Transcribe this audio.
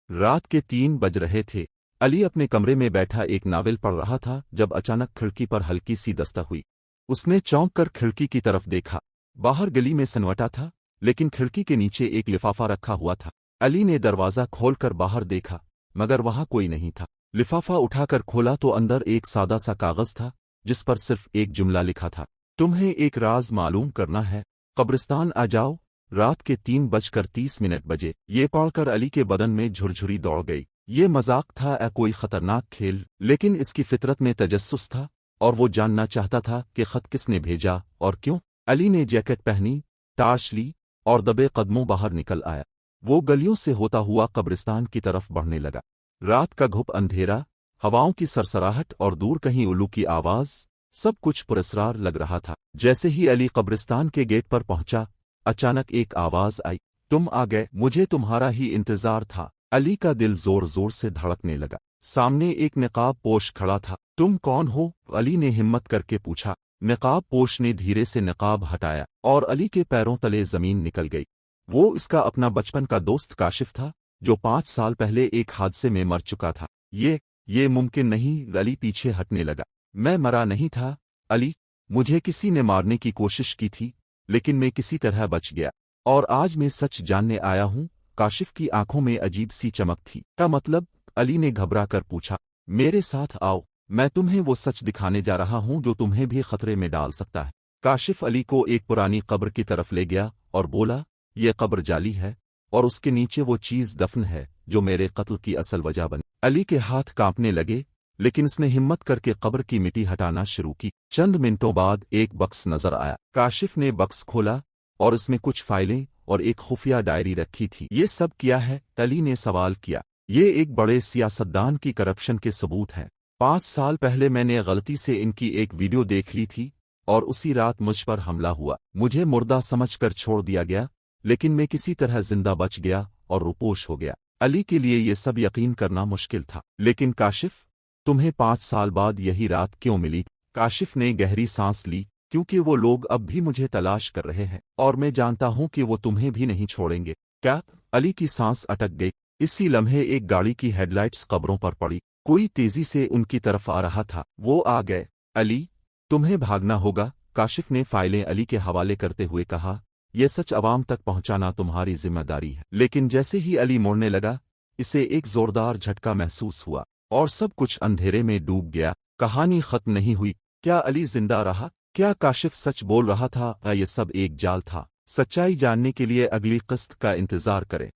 रात के 3 बज रहे थे। अली अपने कमरे में बैठा एक नावल पढ़ रहा था जब अचानक खिड़की पर हल्की सी दस्तक हुई। उसने चौंक कर खिड़की की तरफ देखा। बाहर गली में सन्नाटा था, लेकिन खिड़की के नीचे एक लिफाफा रखा हुआ था। अली ने दरवाज़ा खोलकर बाहर देखा, मगर वहां कोई नहीं था। लिफाफा उठाकर खोला तो अंदर एक सादा सा कागज था, जिस पर सिर्फ एक जुमला लिखा था, तुम्हें एक राज मालूम करना है, कब्रिस्तान आ जाओ, रात के 3:30 बजे। ये पढ़कर अली के बदन में झुरझुरी दौड़ गई। ये मजाक था या कोई खतरनाक खेल, लेकिन इसकी फितरत में तजस्सुस था और वो जानना चाहता था कि खत किसने भेजा और क्यों। अली ने जैकेट पहनी, टार्च ली और दबे कदमों बाहर निकल आया। वो गलियों से होता हुआ कब्रिस्तान की तरफ बढ़ने लगा। रात का घुप अंधेरा, हवाओं की सरसराहट और दूर कहीं उल्लू की आवाज, सब कुछ पुरस्रार लग रहा था। जैसे ही अली कब्रिस्तान के गेट पर पहुंचा, अचानक एक आवाज आई, तुम आ गए, मुझे तुम्हारा ही इंतजार था। अली का दिल जोर जोर से धड़कने लगा। सामने एक निकाब पोश खड़ा था। तुम कौन हो? अली ने हिम्मत करके पूछा। निकाब पोश ने धीरे से निकाब हटाया और अली के पैरों तले जमीन निकल गई। वो इसका अपना बचपन का दोस्त काशिफ था, जो 5 साल पहले एक हादसे में मर चुका था। ये मुमकिन नहीं। अली पीछे हटने लगा। मैं मरा नहीं था अली, मुझे किसी ने मारने की कोशिश की थी, लेकिन मैं किसी तरह बच गया, और आज मैं सच जानने आया हूं। काशिफ की आंखों में अजीब सी चमक थी। क्या मतलब? अली ने घबरा कर पूछा। मेरे साथ आओ, मैं तुम्हें वो सच दिखाने जा रहा हूं जो तुम्हें भी खतरे में डाल सकता है। काशिफ अली को एक पुरानी कब्र की तरफ ले गया और बोला, ये कब्र जाली है और उसके नीचे वो चीज दफन है जो मेरे कत्ल की असल वजह बनी। अली के हाथ कांपने लगे, लेकिन उसने हिम्मत करके कब्र की मिट्टी हटाना शुरू की। चंद मिनटों बाद एक बक्स नजर आया। काशिफ ने बक्स खोला और इसमें कुछ फाइलें और एक खुफिया डायरी रखी थी। ये सब क्या है? अली ने सवाल किया। ये एक बड़े सियासतदान की करप्शन के सबूत हैं। 5 साल पहले मैंने गलती से इनकी एक वीडियो देख ली थी और उसी रात मुझ पर हमला हुआ। मुझे मुर्दा समझकर छोड़ दिया गया, लेकिन मैं किसी तरह जिंदा बच गया और रुपोश हो गया। अली के लिए ये सब यकीन करना मुश्किल था। लेकिन काशिफ, तुम्हें 5 साल बाद यही रात क्यों मिली? काशिफ ने गहरी सांस ली, क्योंकि वो लोग अब भी मुझे तलाश कर रहे हैं और मैं जानता हूं कि वो तुम्हें भी नहीं छोड़ेंगे। क्या? अली की सांस अटक गई। इसी लम्हे एक गाड़ी की हेडलाइट्स कब्रों पर पड़ी। कोई तेजी से उनकी तरफ आ रहा था। वो आ गए। अली, तुम्हें भागना होगा, काशिफ ने फाइलें अली के हवाले करते हुए कहा। यह सच अवाम तक पहुंचाना तुम्हारी जिम्मेदारी है। लेकिन जैसे ही अली मुड़ने लगा, इसे एक जोरदार झटका महसूस हुआ और सब कुछ अंधेरे में डूब गया। कहानी खत्म नहीं हुई। क्या अली जिंदा रहा? क्या काशिफ सच बोल रहा था या ये सब एक जाल था? सच्चाई जानने के लिए अगली किस्त का इंतजार करें।